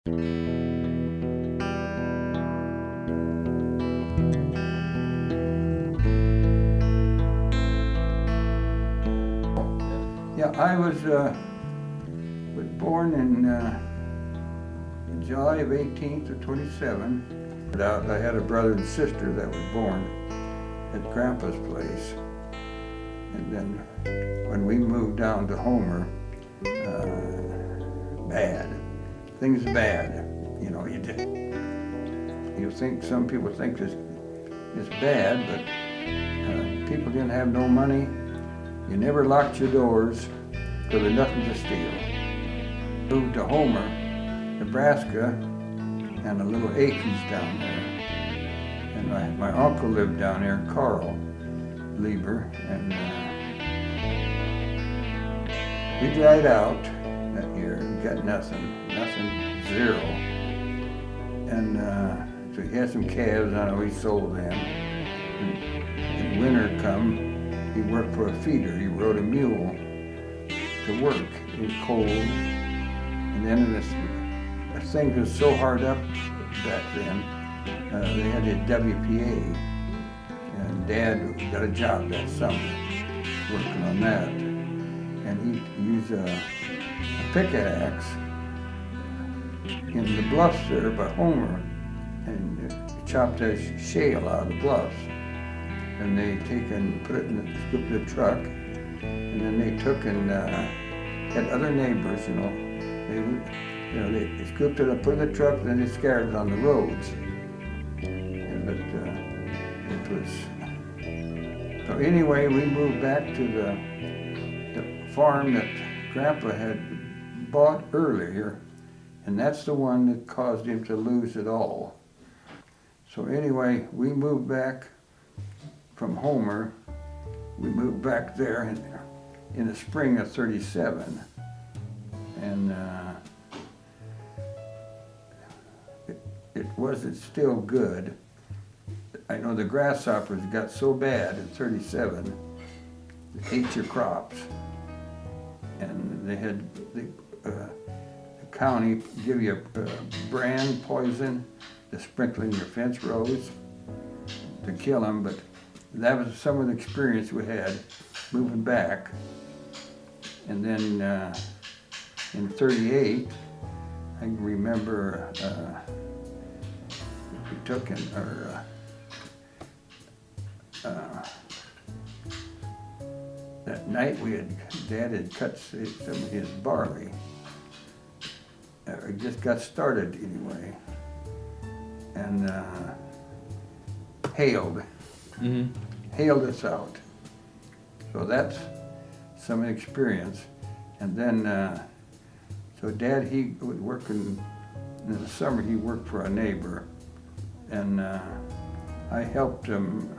Yeah, I was born in July of 18th of 27. I had a brother and sister that was born at Grandpa's place. And then when we moved down to Homer, things bad. You know, some people think it's bad, but people didn't have no money. You never locked your doors because there's nothing to steal. Moved to Homer, Nebraska, and a little acreage down there. And my uncle lived down there, Carl Lieber, and we dried out that year and got nothing, zero. And so he had some calves, I know he sold them. And winter come, he worked for a feeder. He rode a mule to work. It was cold. And then the thing was so hard up back then, they had a WPA. And Dad got a job that summer working on that. And he used a pickaxe in the bluffs there by Homer and chopped that shale out of the bluffs. And they put it in the scoop of the truck, and then they took and had other neighbors, they scooped it up, put it in the truck, then they scattered it on the roads. But it was, so anyway, we moved back to the farm that Grandpa had bought earlier, and that's the one that caused him to lose it all. So anyway, we moved back from Homer. We moved back there in the spring of '37, and it wasn't still good. I know the grasshoppers got so bad in '37, they ate your crops, and they had the county give you a brand poison to sprinkle in your fence rows to kill them, but that was some of the experience we had moving back. And then in '38, I can remember we took that night Dad had cut some of his barley. It just got started anyway, and hailed us out. So that's some experience. And then, so Dad, he was working, in the summer he worked for a neighbor, and I helped him.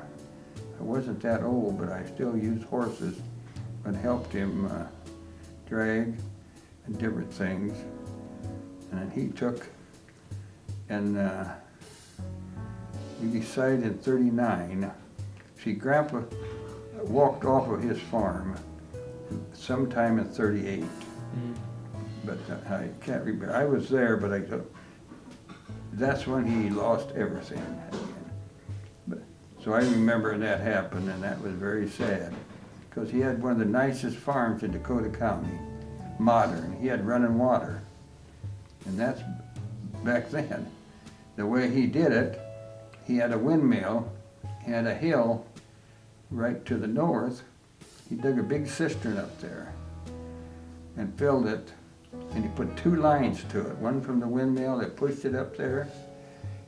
I wasn't that old, but I still used horses and helped him drag and different things. And he took, and we decided in '39, see, Grandpa walked off of his farm sometime in '38. But I can't remember. I was there, but that's when he lost everything again. So I remember that happened, and that was very sad, because he had one of the nicest farms in Dakota County, modern. He had running water, and that's back then. The way he did it, he had a windmill, he had a hill right to the north. He dug a big cistern up there and filled it, and he put two lines to it, one from the windmill that pushed it up there,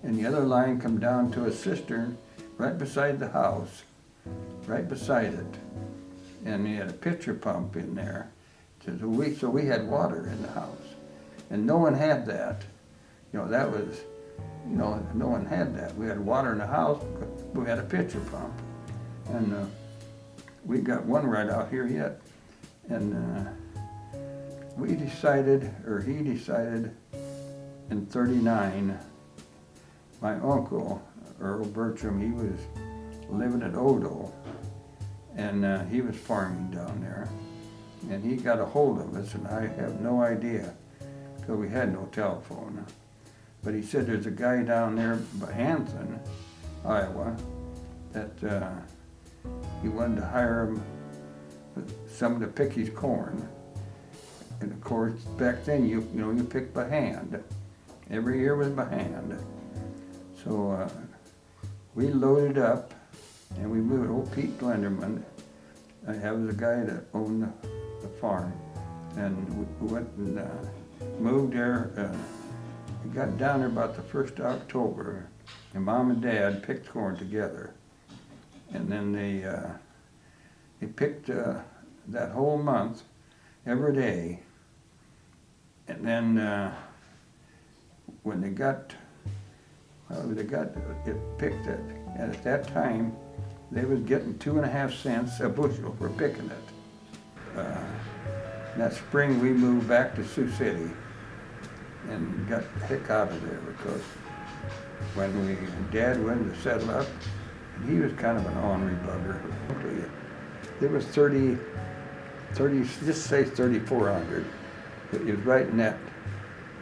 and the other line come down to a cistern right beside the house, right beside it. And he had a pitcher pump in there, so we had water in the house. And no one had that. That was, no one had that. We had water in the house, but we had a pitcher pump. And we got one right out here yet. And he decided in '39, my uncle, Earl Bertram, he was living at Odo, and he was farming down there. And he got a hold of us, and I have no idea, because we had no telephone. But he said there's a guy down there by Hanson, Iowa, that he wanted to hire him someone to pick his corn. And of course, back then, you picked by hand. Every year was by hand. So we loaded up and we moved. Old Pete Glenderman, that was the guy that owned the farm. And we went and moved there. We got down there about the 1st of October, and Mom and Dad picked corn together. And then they picked that whole month, every day. And then when they got it picked it, and at that time, they was getting 2.5 cents a bushel for picking it. That spring, we moved back to Sioux City and got the heck out of there, because when Dad went to settle up, he was kind of an ornery bugger. It was 30, just say 3,400. It was right in that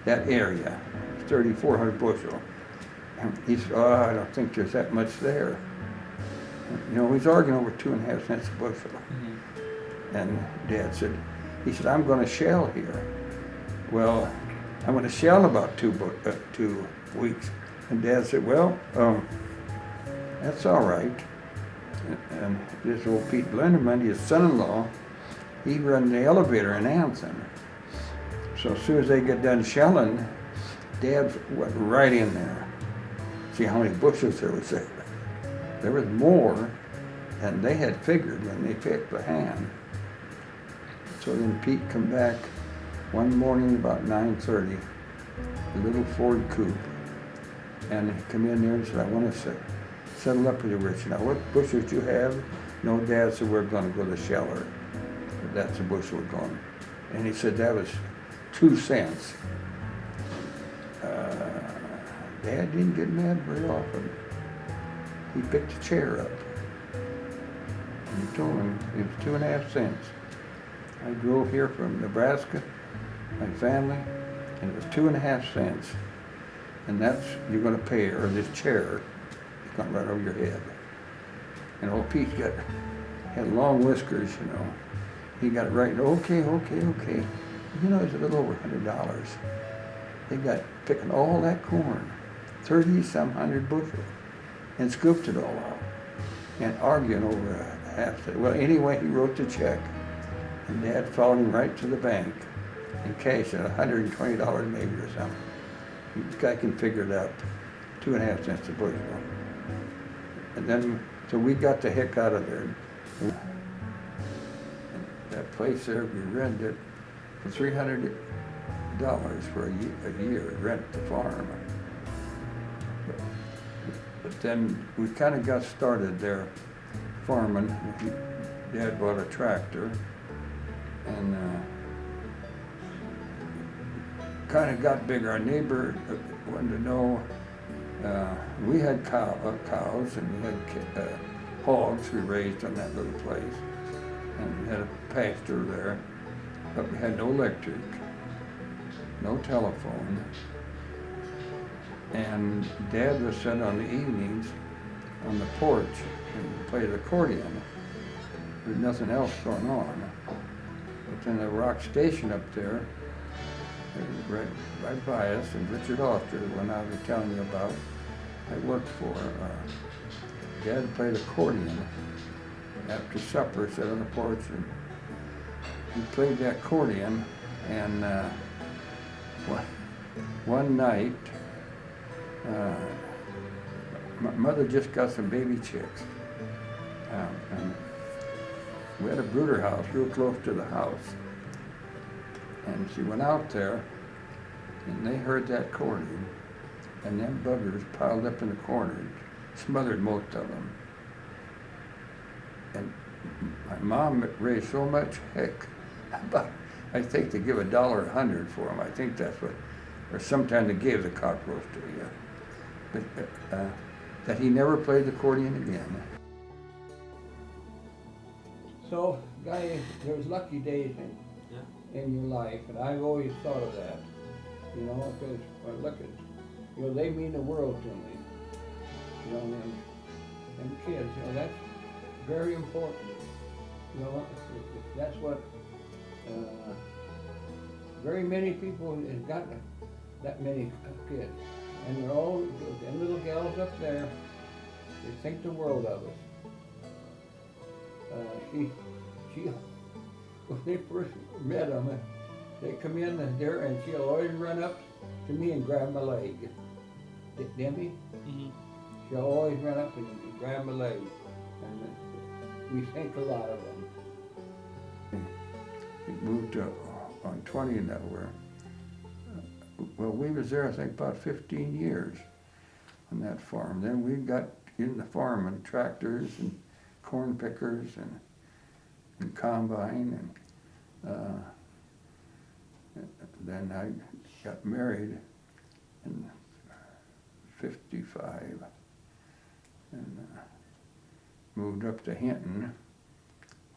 area, 3,400 bushel. And he said, "Oh, I don't think there's that much there." He's arguing over 2.5 cents a bushel. Mm-hmm. And Dad said, he said, "I'm going to shell here." Well, I'm going to shell about 2 weeks. And Dad said, "Well, that's all right." And this old Pete Blenderman, his son-in-law, he run the elevator in Anson. So as soon as they get done shelling, Dad went right in there. See how many bushels there was there. There was more than they had figured when they picked by hand. So then Pete come back one morning about 9:30, a little Ford coupe, and he come in there and said, "I want to settle up with you, Rich. Now, what bushels do you have?" "No, Dad said, we're going to go to Sheller. That's the bushel we're going." And he said that was 2 cents. Dad didn't get mad very often. He picked a chair up. And he told him it was 2.5 cents. I drove here from Nebraska, my family, and it was 2.5 cents. And that's, you're going to pay, or this chair is going right over your head. And old Pete had long whiskers, He got it right. Okay. It's a little over $100. They got picking all that corn, 30-some hundred bushel, and scooped it all out, and arguing over a half cent. Well, anyway, he wrote the check, and Dad followed him right to the bank and cashed it, $120 maybe or something. The guy can figure it out, 2.5 cents a bushel. And then, so we got the heck out of there. That place there, we rented for $300 for a year, rent the farm. But then we kind of got started there farming. Dad bought a tractor and kind of got bigger. Our neighbor wanted to know, we had cows and we had hogs we raised on that little place. And we had a pasture there, but we had no electric, no telephone. And Dad was sitting on the evenings on the porch and play the accordion. There's nothing else going on. But then the rock station up there, right by us, and Richard Oster, the one I was telling you about, I worked for. Dad played accordion. After supper, sat on the porch, and he played that accordion. And one night, my mother just got some baby chicks. And we had a brooder house real close to the house. And she went out there, and they heard that accordion, and them buggers piled up in the corner, smothered most of them. And my mom raised so much heck. I think they give $1.100 for them. I think that's what, or sometimes they gave the cockroach to you. But that he never played the accordion again. So, Guy, there's lucky days in your life, and I've always thought of that. Because look at You know, they mean the world to me. You know, and kids, you know, that's very important. You know, that's what, very many people has got that many kids. And they're all, them little gals up there, they think the world of us. She, when they first met them, they come in there and she'll always run up to me and grab my leg. Debbie? Mm-hmm. She'll always run up and grab my leg. And we think a lot of them. We moved on 20 in Delaware. Well, we was there, I think, about 15 years on that farm. Then we got in the farm and tractors and corn pickers and combine, and then I got married in 55 and moved up to Hinton,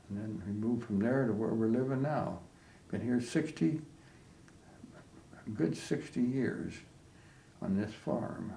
and then we moved from there to where we're living now. Been here a good 60 years on this farm.